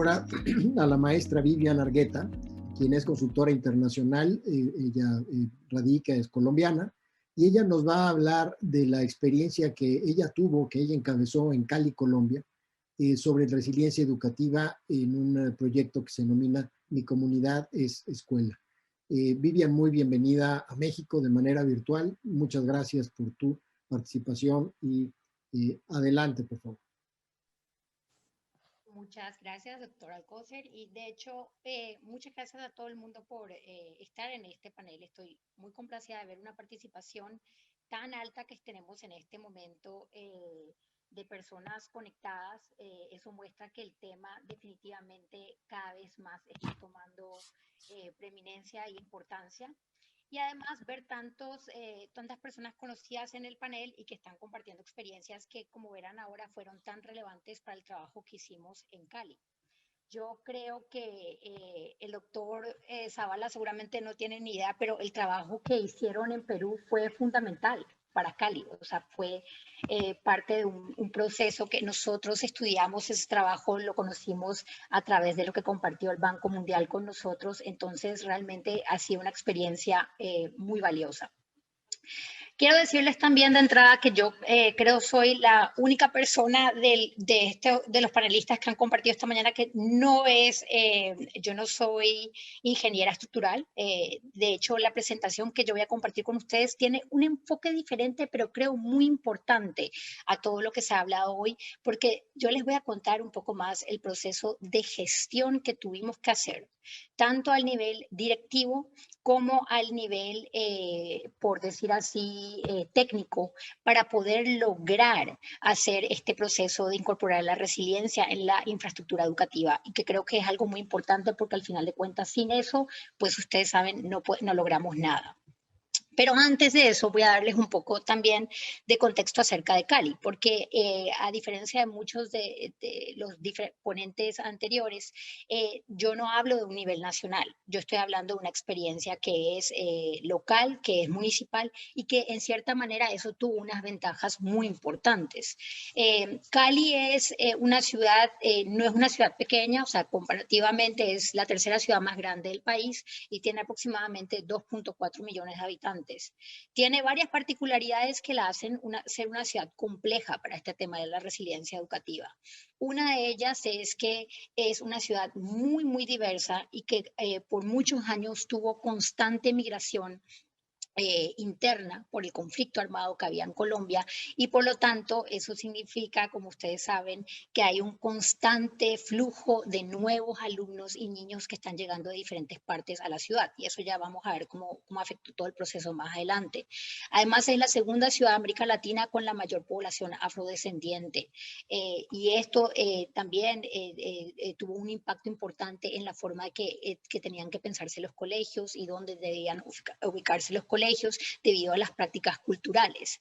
ahora a la maestra Vivian Argueta, quien es consultora internacional. Ella radica, es colombiana, y ella nos va a hablar de la experiencia que ella tuvo, que ella encabezó en Cali, Colombia, sobre resiliencia educativa en un proyecto que se denomina Mi Comunidad es Escuela. Vivian, muy bienvenida a México de manera virtual. Muchas gracias por tu participación y adelante, por favor. Muchas gracias, doctor Alcócer. Y de hecho, muchas gracias a todo el mundo por estar en este panel. Estoy muy complacida de ver una participación tan alta que tenemos en este momento de personas conectadas. Eso muestra que el tema definitivamente cada vez más está tomando preeminencia e importancia. Y además ver tantas personas conocidas en el panel y que están compartiendo experiencias que, como verán ahora, fueron tan relevantes para el trabajo que hicimos en Cali. Yo creo que el doctor Zavala seguramente no tiene ni idea, pero el trabajo que hicieron en Perú fue fundamental para Cali. O sea, fue parte de un proceso que nosotros estudiamos. Ese trabajo lo conocimos a través de lo que compartió el Banco Mundial con nosotros. Entonces, realmente ha sido una experiencia muy valiosa. Quiero decirles también de entrada que yo creo soy la única persona de los panelistas que han compartido esta mañana que no es, yo no soy ingeniera estructural. De hecho, la presentación que yo voy a compartir con ustedes tiene un enfoque diferente, pero creo muy importante a todo lo que se ha hablado hoy, porque yo les voy a contar un poco más el proceso de gestión que tuvimos que hacer, tanto al nivel directivo como al nivel, por decir así, técnico, para poder lograr hacer este proceso de incorporar la resiliencia en la infraestructura educativa, y que creo que es algo muy importante porque al final de cuentas sin eso, pues ustedes saben, no logramos nada. Pero antes de eso voy a darles un poco también de contexto acerca de Cali, porque a diferencia de muchos de los ponentes anteriores, yo no hablo de un nivel nacional, yo estoy hablando de una experiencia que es local, que es municipal, y que en cierta manera eso tuvo unas ventajas muy importantes. Cali es una ciudad, no es una ciudad pequeña, o sea, comparativamente es la tercera ciudad más grande del país y tiene aproximadamente 2.4 millones de habitantes. Tiene varias particularidades que la hacen ser una ciudad compleja para este tema de la resiliencia educativa. Una de ellas es que es una ciudad muy, muy diversa y que por muchos años tuvo constante migración interna por el conflicto armado que había en Colombia, y por lo tanto eso significa, como ustedes saben, que hay un constante flujo de nuevos alumnos y niños que están llegando de diferentes partes a la ciudad, y eso ya vamos a ver cómo afectó todo el proceso más adelante. Además es la segunda ciudad de América Latina con la mayor población afrodescendiente, y esto también tuvo un impacto importante en la forma que tenían que pensarse los colegios y dónde debían ubicarse los colegios debido a las prácticas culturales.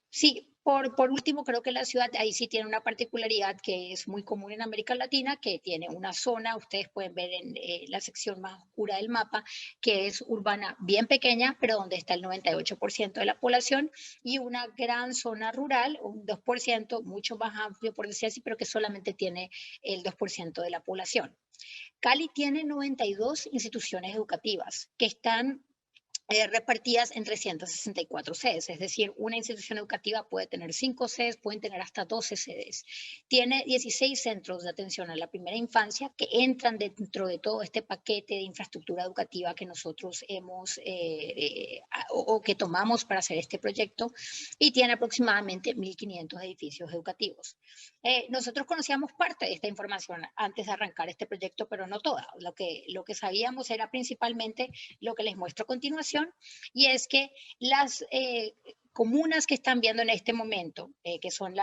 Sí, por último, creo que la ciudad ahí sí tiene una particularidad que es muy común en América Latina, que tiene una zona, ustedes pueden ver en la sección más oscura del mapa, que es urbana bien pequeña, pero donde está el 98% de la población, y una gran zona rural, un 2%, mucho más amplio por decir así, pero que solamente tiene el 2% de la población. Cali tiene 92 instituciones educativas que están repartidas en 364 sedes, es decir, una institución educativa puede tener 5 sedes, pueden tener hasta 12 sedes. Tiene 16 centros de atención a la primera infancia que entran dentro de todo este paquete de infraestructura educativa que nosotros hemos o que tomamos para hacer este proyecto, y tiene aproximadamente 1.500 edificios educativos. Nosotros conocíamos parte de esta información antes de arrancar este proyecto, pero no toda. Lo que sabíamos era principalmente lo que les muestro a continuación, y es que las comunas que están viendo en este momento, que son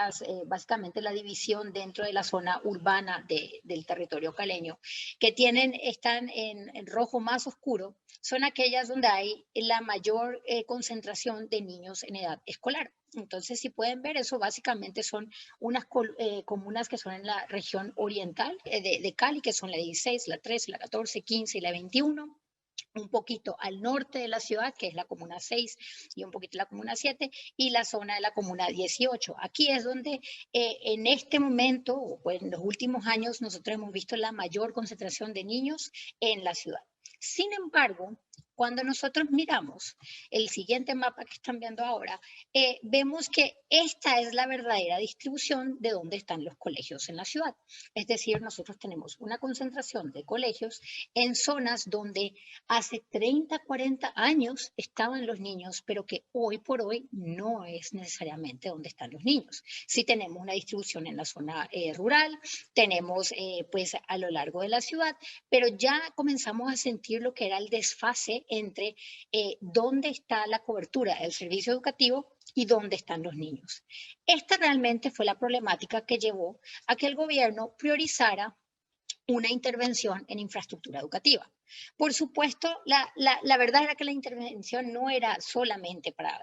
básicamente la división dentro de la zona urbana del territorio caleño, que están en rojo más oscuro, son aquellas donde hay la mayor concentración de niños en edad escolar. Entonces, si pueden ver, eso básicamente son unas comunas que son en la región oriental de Cali, que son la 16, la 13, la 14, 15 y la 21. un poquito al norte de la ciudad, que es la Comuna 6, y un poquito la Comuna 7, y la zona de la Comuna 18. Aquí es donde en este momento, o pues en los últimos años, nosotros hemos visto la mayor concentración de niños en la ciudad. Sin embargo, cuando nosotros miramos el siguiente mapa que están viendo ahora, vemos que esta es la verdadera distribución de dónde están los colegios en la ciudad. Es decir, nosotros tenemos una concentración de colegios en zonas donde hace 30, 40 años estaban los niños, pero que hoy por hoy no es necesariamente donde están los niños. Sí tenemos una distribución en la zona rural, tenemos pues a lo largo de la ciudad, pero ya comenzamos a sentir lo que era el desfase entre dónde está la cobertura del servicio educativo y dónde están los niños. Esta realmente fue la problemática que llevó a que el gobierno priorizara una intervención en infraestructura educativa. Por supuesto, la verdad era que la intervención no era solamente para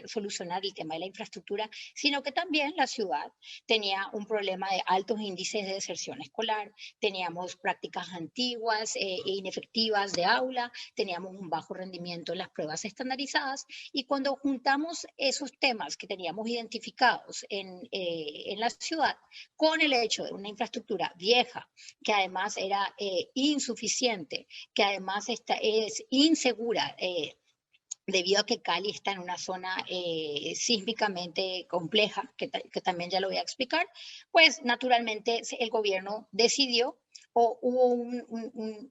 solucionar el tema de la infraestructura, sino que también la ciudad tenía un problema de altos índices de deserción escolar, teníamos prácticas antiguas e inefectivas de aula, teníamos un bajo rendimiento en las pruebas estandarizadas, y cuando juntamos esos temas que teníamos identificados en la ciudad con el hecho de una infraestructura vieja, que además era insuficiente, que además es insegura, debido a que Cali está en una zona sísmicamente compleja, que también ya lo voy a explicar, pues naturalmente el gobierno decidió o hubo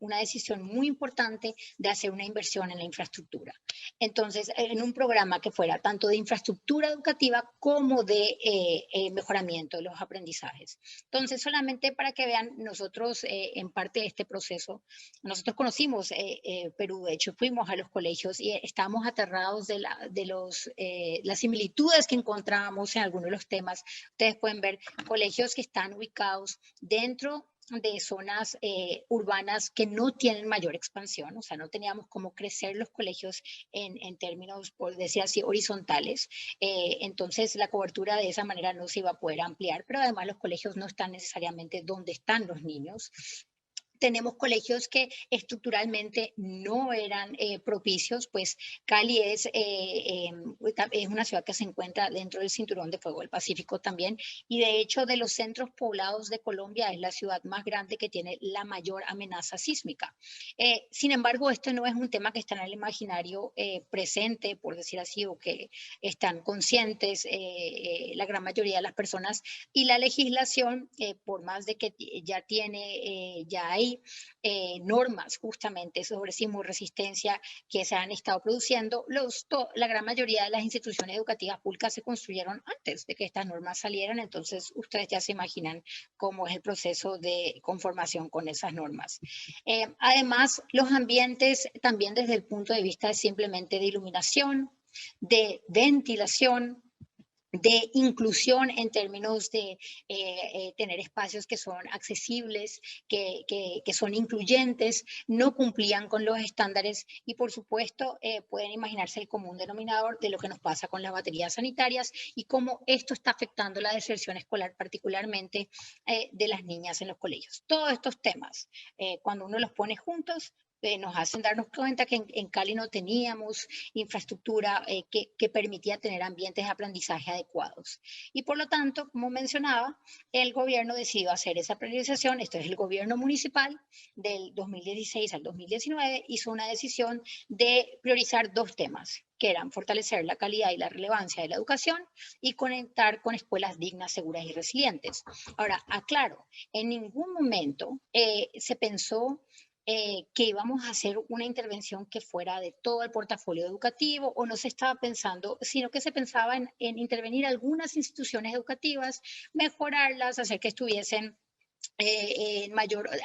una decisión muy importante de hacer una inversión en la infraestructura. Entonces, en un programa que fuera tanto de infraestructura educativa como de mejoramiento de los aprendizajes. Entonces, solamente para que vean, nosotros en parte de este proceso, nosotros conocimos Perú, de hecho fuimos a los colegios y estábamos aterrados de las similitudes que encontrábamos en algunos de los temas. Ustedes pueden ver colegios que están ubicados dentro de zonas urbanas que no tienen mayor expansión, o sea, no teníamos cómo crecer los colegios en términos, por decir así, horizontales. Entonces, la cobertura de esa manera no se iba a poder ampliar, pero además los colegios no están necesariamente donde están los niños. Tenemos colegios que estructuralmente no eran propicios, pues Cali es una ciudad que se encuentra dentro del cinturón de fuego del Pacífico también, y de hecho de los centros poblados de Colombia es la ciudad más grande que tiene la mayor amenaza sísmica. Sin embargo, esto no es un tema que está en el imaginario presente, por decir así, o que están conscientes la gran mayoría de las personas, y la legislación, por más de que ya hay normas justamente sobre sismoresistencia que se han estado produciendo, la gran mayoría de las instituciones educativas públicas se construyeron antes de que estas normas salieran, entonces ustedes ya se imaginan cómo es el proceso de conformación con esas normas. Además, los ambientes también desde el punto de vista simplemente de iluminación, de ventilación, de inclusión en términos de tener espacios que son accesibles, que son incluyentes, no cumplían con los estándares, y por supuesto pueden imaginarse el común denominador de lo que nos pasa con las baterías sanitarias y cómo esto está afectando la deserción escolar, particularmente de las niñas en los colegios. Todos estos temas, cuando uno los pone juntos, nos hacen darnos cuenta que en Cali no teníamos infraestructura que permitía tener ambientes de aprendizaje adecuados. Y por lo tanto, como mencionaba, el gobierno decidió hacer esa priorización. Esto es el gobierno municipal del 2016 al 2019, hizo una decisión de priorizar dos temas, que eran fortalecer la calidad y la relevancia de la educación y conectar con escuelas dignas, seguras y resilientes. Ahora, aclaro, en ningún momento se pensó que íbamos a hacer una intervención que fuera de todo el portafolio educativo, o no se estaba pensando, sino que se pensaba en intervenir algunas instituciones educativas, mejorarlas, hacer que estuviesen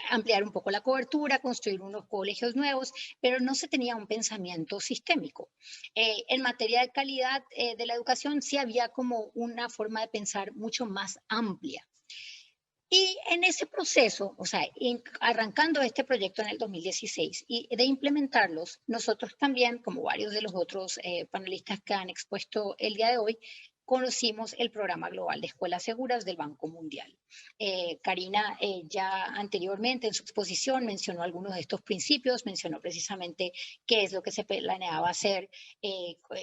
ampliar un poco la cobertura, construir unos colegios nuevos, pero no se tenía un pensamiento sistémico. En materia de calidad de la educación sí había como una forma de pensar mucho más amplia. Y en ese proceso, o sea, arrancando este proyecto en el 2016 y de implementarlos, nosotros también, como varios de los otros panelistas que han expuesto el día de hoy, conocimos el Programa Global de Escuelas Seguras del Banco Mundial. Karina ya anteriormente en su exposición mencionó algunos de estos principios, mencionó precisamente qué es lo que se planeaba hacer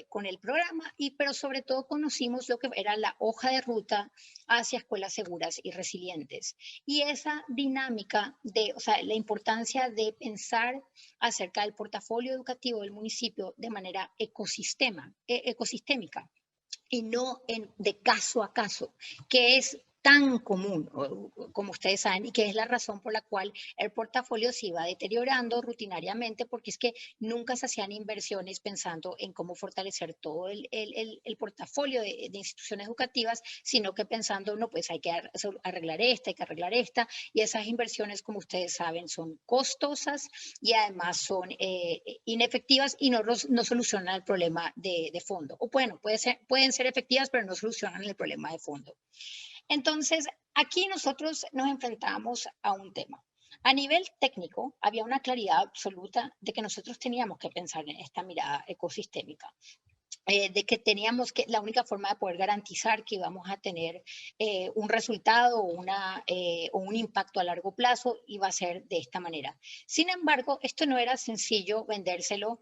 con el programa, pero sobre todo conocimos lo que era la hoja de ruta hacia escuelas seguras y resilientes. Y esa dinámica o sea, la importancia de pensar acerca del portafolio educativo del municipio de manera ecosistémica y no de caso a caso, que es tan común, como ustedes saben, y que es la razón por la cual el portafolio se iba deteriorando rutinariamente, porque es que nunca se hacían inversiones pensando en cómo fortalecer todo el portafolio de instituciones educativas, sino que pensando, no, pues hay que arreglar esta, hay que arreglar esta, y esas inversiones, como ustedes saben, son costosas y además son inefectivas y no solucionan el problema de fondo. O bueno, pueden ser efectivas, pero no solucionan el problema de fondo. Entonces, aquí nosotros nos enfrentamos a un tema. A nivel técnico, había una claridad absoluta de que nosotros teníamos que pensar en esta mirada ecosistémica. De que teníamos que, la única forma de poder garantizar que íbamos a tener un resultado o un impacto a largo plazo iba a ser de esta manera. Sin embargo, esto no era sencillo vendérselo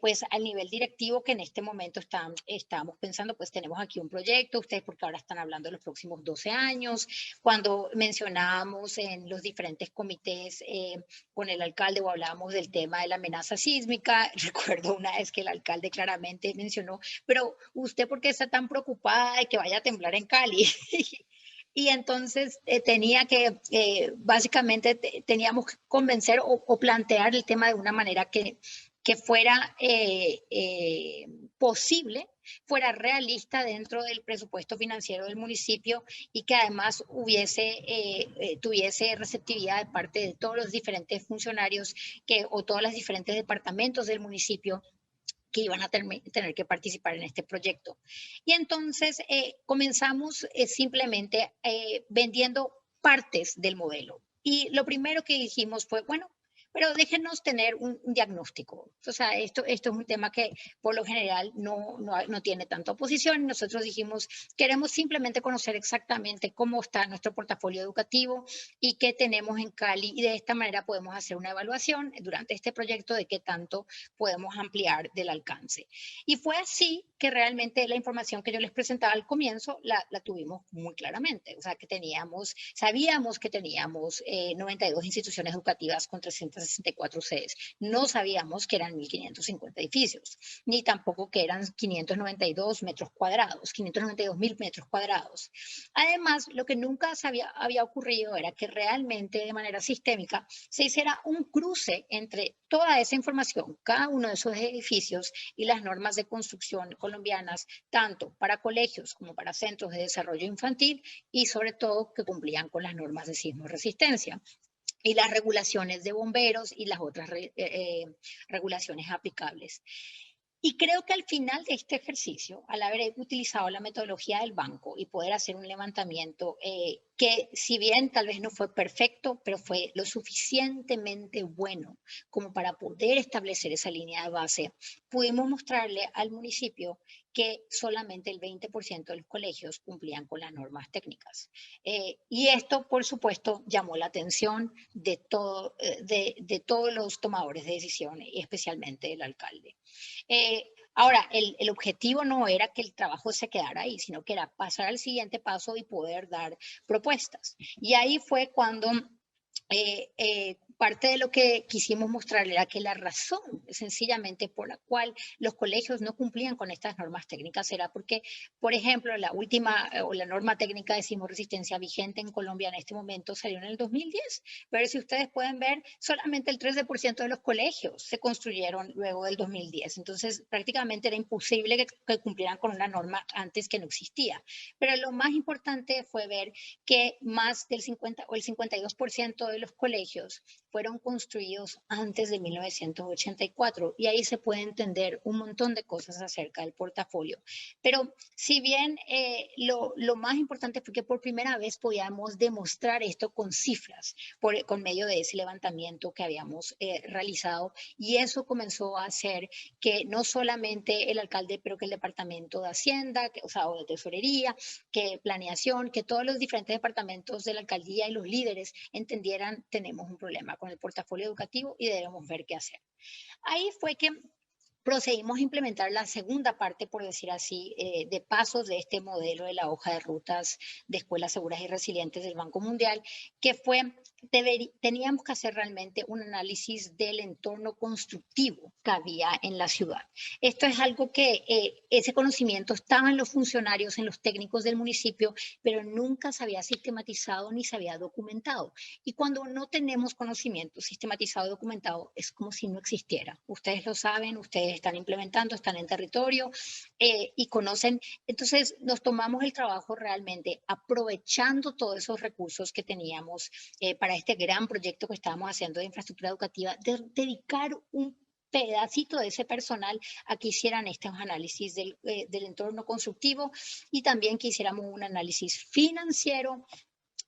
pues al nivel directivo que en este momento estábamos pensando, pues tenemos aquí un proyecto, ustedes porque ahora están hablando de los próximos 12 años, cuando mencionábamos en los diferentes comités con el alcalde o hablábamos del tema de la amenaza sísmica, recuerdo una vez que el alcalde claramente mencionó, pero usted por qué está tan preocupada de que vaya a temblar en Cali. Y entonces tenía que, básicamente teníamos que convencer o plantear el tema de una manera que fuera posible, fuera realista dentro del presupuesto financiero del municipio y que además tuviese receptividad de parte de todos los diferentes funcionarios o todos los diferentes departamentos del municipio que iban a tener que participar en este proyecto. Y entonces comenzamos simplemente vendiendo partes del modelo. Y lo primero que dijimos fue, bueno, pero déjenos tener un diagnóstico. O sea, esto es un tema que por lo general no tiene tanta oposición. Nosotros dijimos, queremos simplemente conocer exactamente cómo está nuestro portafolio educativo y qué tenemos en Cali y de esta manera podemos hacer una evaluación durante este proyecto de qué tanto podemos ampliar del alcance. Y fue así que realmente la información que yo les presentaba al comienzo la tuvimos muy claramente. O sea, sabíamos que teníamos 92 instituciones educativas con 364 sedes. No sabíamos que eran 1.550 edificios, ni tampoco que eran 592 metros cuadrados, 592.000 metros cuadrados. Además, lo que nunca había ocurrido era que realmente de manera sistémica se hiciera un cruce entre toda esa información, cada uno de esos edificios y las normas de construcción colombianas, tanto para colegios como para centros de desarrollo infantil y sobre todo que cumplían con las normas de sismo resistencia y las regulaciones de bomberos y las otras regulaciones aplicables. Y creo que al final de este ejercicio, al haber utilizado la metodología del banco y poder hacer un levantamiento que si bien tal vez no fue perfecto, pero fue lo suficientemente bueno como para poder establecer esa línea de base, pudimos mostrarle al municipio que solamente el 20% de los colegios cumplían con las normas técnicas. Y esto, por supuesto, llamó la atención de todos los tomadores de decisión, y especialmente del alcalde. Ahora, el objetivo no era que el trabajo se quedara ahí, sino que era pasar al siguiente paso y poder dar propuestas. Y ahí fue cuando parte de lo que quisimos mostrar era que la razón sencillamente por la cual los colegios no cumplían con estas normas técnicas era porque, por ejemplo, la última o la norma técnica de sismoresistencia vigente en Colombia en este momento salió en el 2010, pero si ustedes pueden ver, solamente el 13% de los colegios se construyeron luego del 2010, entonces prácticamente era imposible que cumplieran con una norma antes que no existía. Pero lo más importante fue ver que más del 50 o el 52% de los colegios fueron construidos antes de 1984 y ahí se puede entender un montón de cosas acerca del portafolio. Pero si bien lo más importante fue que por primera vez podíamos demostrar esto con cifras con medio de ese levantamiento que habíamos realizado, y eso comenzó a hacer que no solamente el alcalde, pero que el departamento de Hacienda, o sea, o de Tesorería, que planeación, que todos los diferentes departamentos de la alcaldía y los líderes entendieran: tenemos un problema con el portafolio educativo y debemos ver qué hacer. Ahí fue que procedimos a implementar la segunda parte, por decir así, de pasos de este modelo de la hoja de rutas de escuelas seguras y resilientes del Banco Mundial, que fue: teníamos que hacer realmente un análisis del entorno constructivo que había en la ciudad. Esto es algo que ese conocimiento estaba en los funcionarios, en los técnicos del municipio, pero nunca se había sistematizado ni se había documentado. Y cuando no tenemos conocimiento sistematizado y documentado, es como si no existiera. Ustedes lo saben, ustedes están implementando, están en territorio y conocen. Entonces nos tomamos el trabajo realmente aprovechando todos esos recursos que teníamos para este gran proyecto que estábamos haciendo de infraestructura educativa, de dedicar un pedacito de ese personal a que hicieran estos análisis del entorno constructivo, y también que hiciéramos un análisis financiero,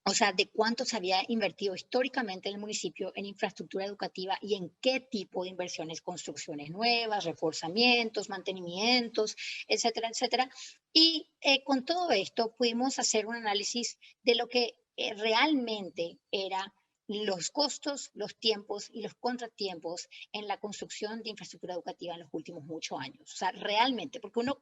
o sea, de cuánto se había invertido históricamente en el municipio en infraestructura educativa y en qué tipo de inversiones: construcciones nuevas, reforzamientos, mantenimientos, etcétera, etcétera. Y con todo esto pudimos hacer un análisis de lo que realmente era los costos, los tiempos y los contratiempos en la construcción de infraestructura educativa en los últimos muchos años. O sea, realmente, porque uno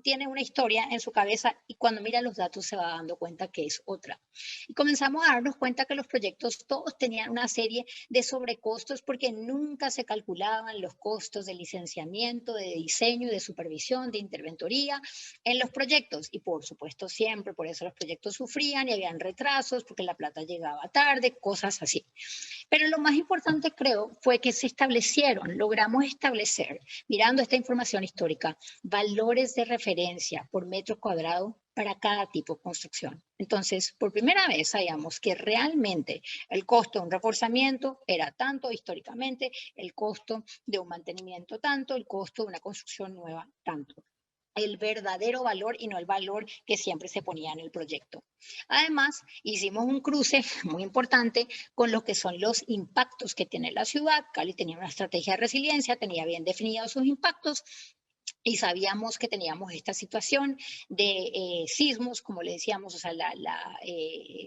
tiene una historia en su cabeza y cuando mira los datos se va dando cuenta que es otra. Y comenzamos a darnos cuenta que los proyectos todos tenían una serie de sobrecostos porque nunca se calculaban los costos de licenciamiento, de diseño, de supervisión, de interventoría en los proyectos. Y por supuesto siempre por eso los proyectos sufrían y habían retrasos porque la plata llegaba tarde, cosas así. Pero lo más importante, creo, fue que logramos establecer, mirando esta información histórica, valores de referencia por metro cuadrado para cada tipo de construcción. Entonces, por primera vez sabíamos que realmente el costo de un reforzamiento era tanto históricamente, el costo de un mantenimiento tanto, el costo de una construcción nueva tanto. El verdadero valor y no el valor que siempre se ponía en el proyecto. Además, hicimos un cruce muy importante con lo que son los impactos que tiene la ciudad. Cali tenía una estrategia de resiliencia, tenía bien definidos sus impactos, y sabíamos que teníamos esta situación de sismos, como le decíamos, o sea,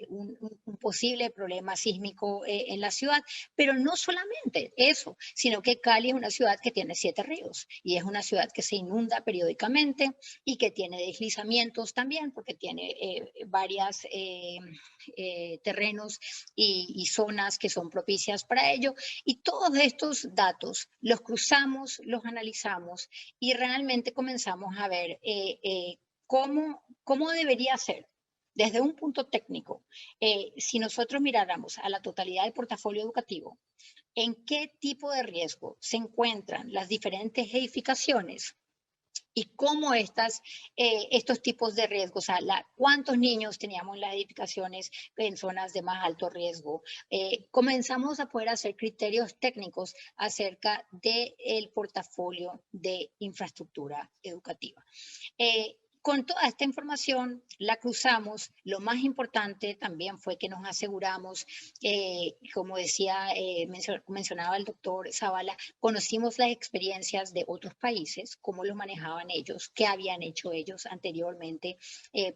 un posible problema sísmico en la ciudad, pero no solamente eso, sino que Cali es una ciudad que tiene 7 ríos y es una ciudad que se inunda periódicamente y que tiene deslizamientos también, porque tiene varias terrenos y zonas que son propicias para ello. Y todos estos datos los cruzamos, los analizamos y realmente comenzamos a ver cómo debería ser desde un punto técnico. Si nosotros miráramos a la totalidad del portafolio educativo, en qué tipo de riesgo se encuentran las diferentes edificaciones y cómo estos tipos de riesgos, o sea, cuántos niños teníamos en las edificaciones en zonas de más alto riesgo. Comenzamos a poder hacer criterios técnicos acerca del portafolio de infraestructura educativa. Con toda esta información la cruzamos. Lo más importante también fue que nos aseguramos, como decía, mencionaba el doctor Zavala, conocimos las experiencias de otros países, cómo lo manejaban ellos, qué habían hecho ellos anteriormente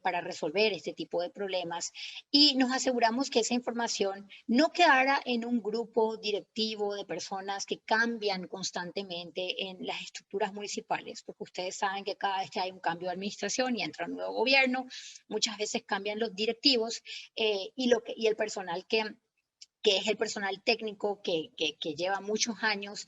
para resolver este tipo de problemas, y nos aseguramos que esa información no quedara en un grupo directivo de personas que cambian constantemente en las estructuras municipales, porque ustedes saben que cada vez que hay un cambio de administración y entra un nuevo gobierno, muchas veces cambian los directivos y el personal que es el personal técnico que lleva muchos años,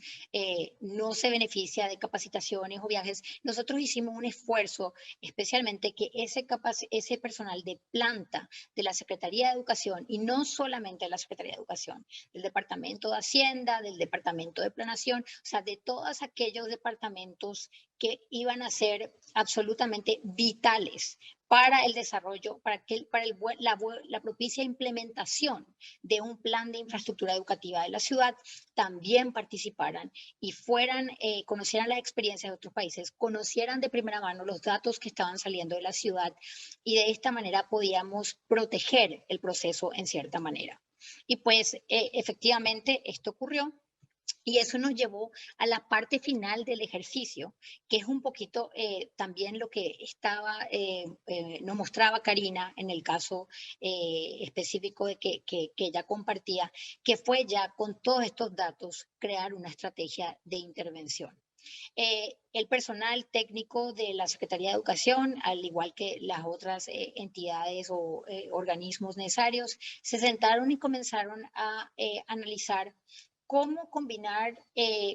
no se beneficia de capacitaciones o viajes. Nosotros hicimos un esfuerzo, especialmente que ese personal de planta de la Secretaría de Educación, y no solamente de la Secretaría de Educación, del Departamento de Hacienda, del Departamento de Planación, o sea, de todos aquellos departamentos que iban a ser absolutamente vitales para el desarrollo, la propicia implementación de un plan de infraestructura educativa de la ciudad, también participaran y conocieran las experiencias de otros países, conocieran de primera mano los datos que estaban saliendo de la ciudad, y de esta manera podíamos proteger el proceso en cierta manera. Y pues efectivamente esto ocurrió. Y eso nos llevó a la parte final del ejercicio, que es un poquito también lo que nos mostraba Karina en el caso específico que ella compartía, que fue ya con todos estos datos crear una estrategia de intervención. El personal técnico de la Secretaría de Educación, al igual que las otras entidades o organismos necesarios, se sentaron y comenzaron a analizar cómo combinar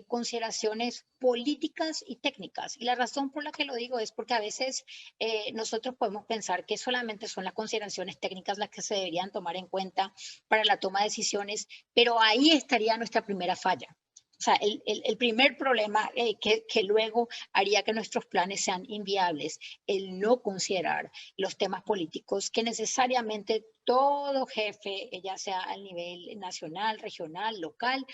consideraciones políticas y técnicas. Y la razón por la que lo digo es porque a veces nosotros podemos pensar que solamente son las consideraciones técnicas las que se deberían tomar en cuenta para la toma de decisiones, pero ahí estaría nuestra primera falla. O sea, el primer problema que luego haría que nuestros planes sean inviables, el no considerar los temas políticos que necesariamente todo jefe, ya sea a nivel nacional, regional, local,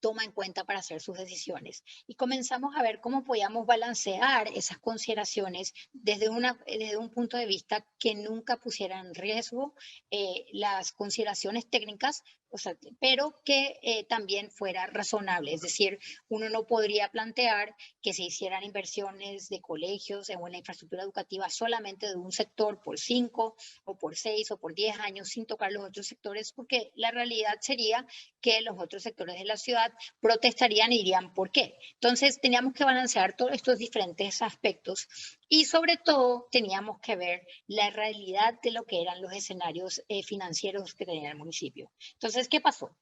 toma en cuenta para hacer sus decisiones. Y comenzamos a ver cómo podíamos balancear esas consideraciones desde un punto de vista que nunca pusiera en riesgo las consideraciones técnicas, o sea, pero que también fuera razonable. Es decir, uno no podría plantear que se hicieran inversiones de colegios en una infraestructura educativa solamente de un sector por 5 o por 6 o por 10 años sin tocar los otros sectores, porque la realidad sería que los otros sectores de la ciudad protestarían y dirían por qué. Entonces teníamos que balancear todos estos diferentes aspectos y sobre todo teníamos que ver la realidad de lo que eran los escenarios financieros que tenía el municipio. Entonces, ¿qué pasó?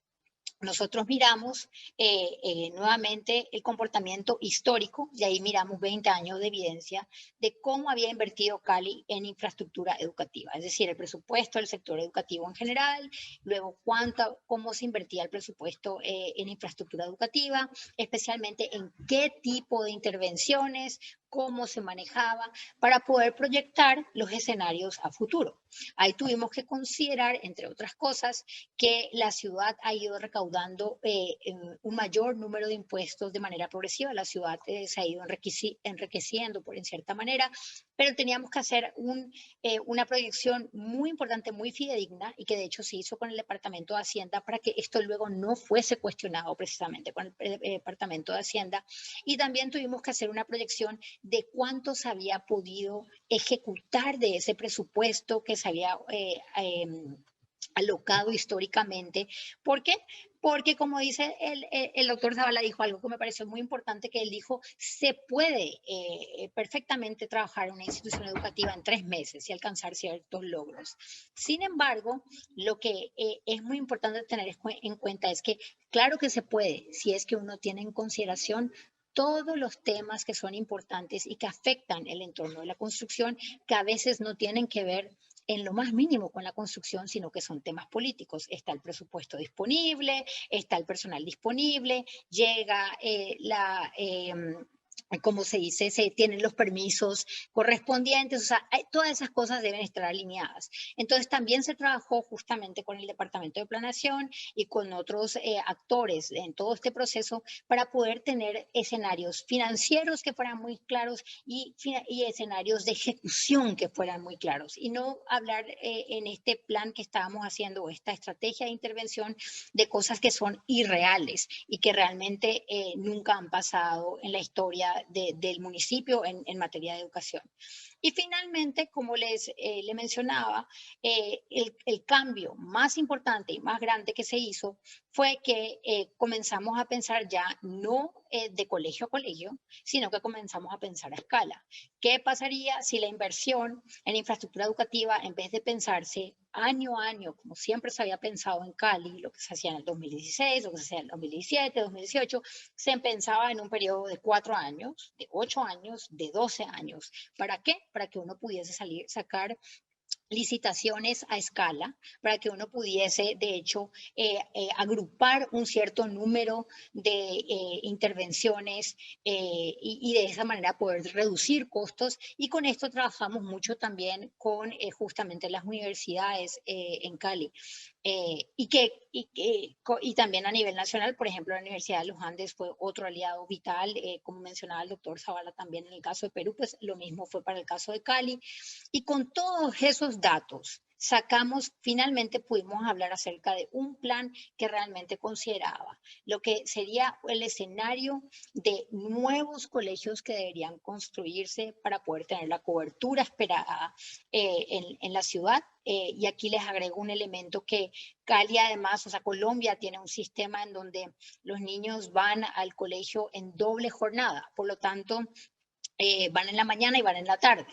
Nosotros miramos nuevamente el comportamiento histórico, y ahí miramos 20 años de evidencia de cómo había invertido Cali en infraestructura educativa, es decir, el presupuesto del sector educativo en general, luego cómo se invertía el presupuesto en infraestructura educativa, especialmente en qué tipo de intervenciones, cómo se manejaba, para poder proyectar los escenarios a futuro. Ahí tuvimos que considerar, entre otras cosas, que la ciudad ha ido recaudando un mayor número de impuestos de manera progresiva. La ciudad se ha ido enriqueciendo en cierta manera, pero teníamos que hacer una proyección muy importante, muy fidedigna, y que de hecho se hizo con el Departamento de Hacienda para que esto luego no fuese cuestionado precisamente con el Departamento de Hacienda. Y también tuvimos que hacer una proyección de cuánto se había podido ejecutar de ese presupuesto que se había alocado históricamente. ¿Por qué? Porque como dice el doctor Zavala, dijo algo que me pareció muy importante, que él dijo, se puede perfectamente trabajar en una institución educativa en 3 meses y alcanzar ciertos logros. Sin embargo, lo que es muy importante tener en cuenta es que claro que se puede, si es que uno tiene en consideración todos los temas que son importantes y que afectan el entorno de la construcción, que a veces no tienen que ver en lo más mínimo con la construcción, sino que son temas políticos. Está el presupuesto disponible, está el personal disponible, llega como se dice, se tienen los permisos correspondientes, o sea, todas esas cosas deben estar alineadas. Entonces también se trabajó justamente con el Departamento de Planeación y con otros actores en todo este proceso para poder tener escenarios financieros que fueran muy claros y escenarios de ejecución que fueran muy claros, y no hablar en este plan que estábamos haciendo o esta estrategia de intervención de cosas que son irreales y que realmente nunca han pasado en la historia del municipio en materia de educación. Y finalmente, como le mencionaba, el cambio más importante y más grande que se hizo fue que comenzamos a pensar ya no de colegio a colegio, sino que comenzamos a pensar a escala. ¿Qué pasaría si la inversión en infraestructura educativa, en vez de pensarse año a año, como siempre se había pensado en Cali, lo que se hacía en el 2016, lo que se hacía en el 2017, 2018, se pensaba en un periodo de 4 años, de 8 años, de 12 años? ¿Para qué? Para que uno pudiese sacar licitaciones a escala para que uno pudiese, de hecho, agrupar un cierto número de intervenciones y de esa manera poder reducir costos. Y con esto trabajamos mucho también con justamente las universidades en Cali. Y también a nivel nacional, por ejemplo, la Universidad de los Andes fue otro aliado vital, como mencionaba el doctor Zavala también en el caso de Perú, pues lo mismo fue para el caso de Cali. Y con todos esos datos, finalmente pudimos hablar acerca de un plan que realmente consideraba lo que sería el escenario de nuevos colegios que deberían construirse para poder tener la cobertura esperada en la ciudad. Y aquí les agrego un elemento que Cali además, o sea, Colombia tiene un sistema en donde los niños van al colegio en doble jornada. Por lo tanto, van en la mañana y van en la tarde.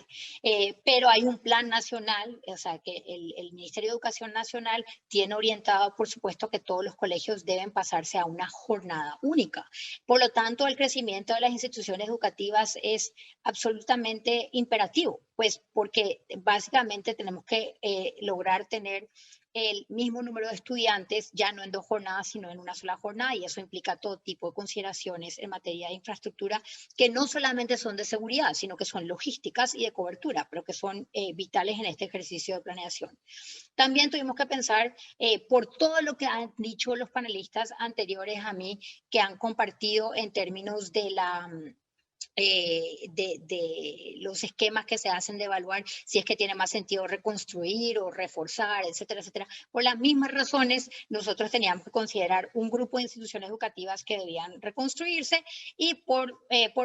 Pero hay un plan nacional, o sea, que el Ministerio de Educación Nacional tiene orientado, por supuesto, que todos los colegios deben pasarse a una jornada única. Por lo tanto, el crecimiento de las instituciones educativas es absolutamente imperativo, pues porque básicamente tenemos que lograr tener el mismo número de estudiantes, ya no en 2 jornadas, sino en una sola jornada, y eso implica todo tipo de consideraciones en materia de infraestructura que no solamente son de seguridad, sino que son logísticas y de cobertura, pero que son vitales en este ejercicio de planeación. También tuvimos que pensar por todo lo que han dicho los panelistas anteriores a mí, que han compartido en términos de de los esquemas que se hacen de evaluar si es que tiene más sentido reconstruir o reforzar, etcétera, etcétera. Por las mismas razones, nosotros teníamos que considerar un grupo de instituciones educativas que debían reconstruirse y por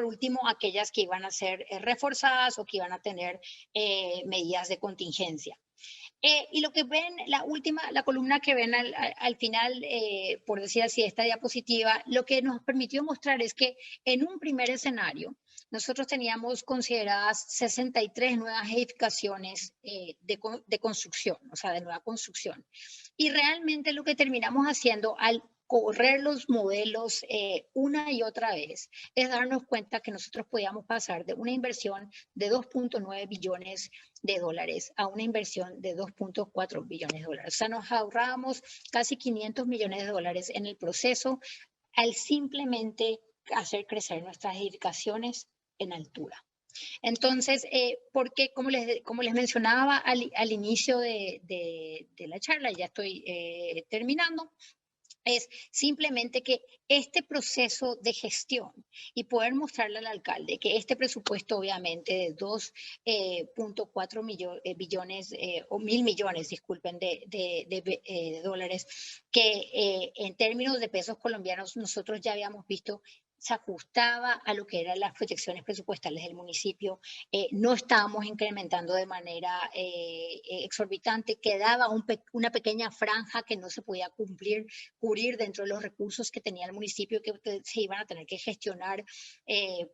último, aquellas que iban a ser reforzadas o que iban a tener medidas de contingencia. Y lo que ven, la columna que ven al final, por decir así, esta diapositiva, lo que nos permitió mostrar es que en un primer escenario, nosotros teníamos consideradas 63 nuevas edificaciones de construcción, o sea, de nueva construcción. Y realmente lo que terminamos haciendo al correr los modelos una y otra vez, es darnos cuenta que nosotros podíamos pasar de una inversión de 2.9 billones de dólares a una inversión de 2.4 billones de dólares. O sea, nos ahorrábamos casi 500 millones de dólares en el proceso al simplemente hacer crecer nuestras edificaciones en altura. Entonces, porque como les mencionaba al inicio de la charla, ya estoy terminando, es simplemente que este proceso de gestión y poder mostrarle al alcalde que este presupuesto obviamente de 2.4 billones o 1.000 millones, disculpen, de dólares, que en términos de pesos colombianos nosotros ya habíamos visto se ajustaba a lo que eran las proyecciones presupuestales del municipio, no estábamos incrementando de manera exorbitante, quedaba una pequeña franja que no se podía cubrir dentro de los recursos que tenía el municipio que se iban a tener que gestionar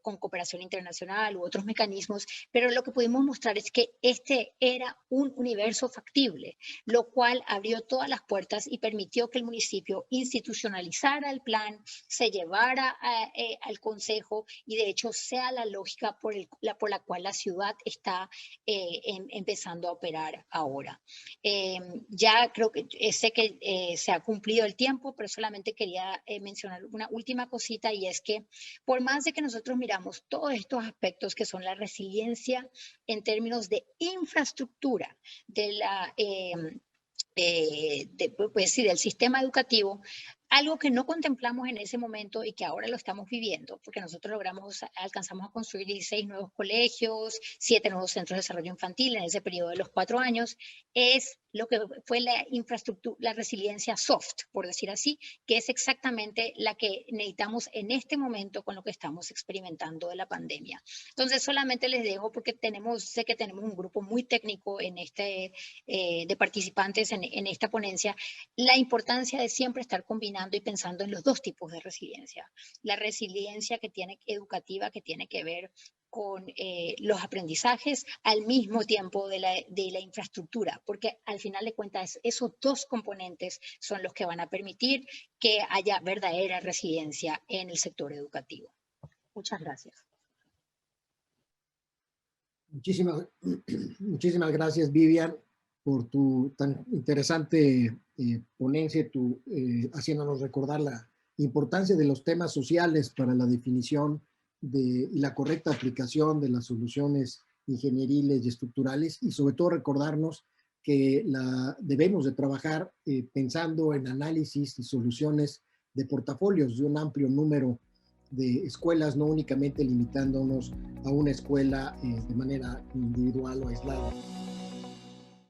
con cooperación internacional u otros mecanismos, pero lo que pudimos mostrar es que este era un universo factible, lo cual abrió todas las puertas y permitió que el municipio institucionalizara el plan, se llevara al Consejo y de hecho sea la lógica por la cual la ciudad está empezando a operar ahora. Ya creo que sé que se ha cumplido el tiempo, pero solamente quería mencionar una última cosita y es que por más de que nosotros miramos todos estos aspectos que son la resiliencia en términos de infraestructura, de pues sí, del sistema educativo, algo que no contemplamos en ese momento y que ahora lo estamos viviendo, porque nosotros alcanzamos a construir 16 nuevos colegios, 7 nuevos centros de desarrollo infantil en ese periodo de los 4 años, es lo que fue la infraestructura, la resiliencia soft, por decir así, que es exactamente la que necesitamos en este momento con lo que estamos experimentando de la pandemia. Entonces, solamente les dejo porque sé que tenemos un grupo muy técnico de participantes en esta ponencia, la importancia de siempre estar combinando y pensando en los dos tipos de resiliencia. La resiliencia educativa que tiene que ver con los aprendizajes al mismo tiempo de la infraestructura, porque al final de cuentas esos dos componentes son los que van a permitir que haya verdadera resiliencia en el sector educativo. Muchas gracias. Muchísimas gracias, Vivian. por tu tan interesante ponencia, haciéndonos recordar la importancia de los temas sociales para la definición y la correcta aplicación de las soluciones ingenieriles y estructurales, y sobre todo recordarnos que debemos de trabajar pensando en análisis y soluciones de portafolios de un amplio número de escuelas, no únicamente limitándonos a una escuela de manera individual o aislada.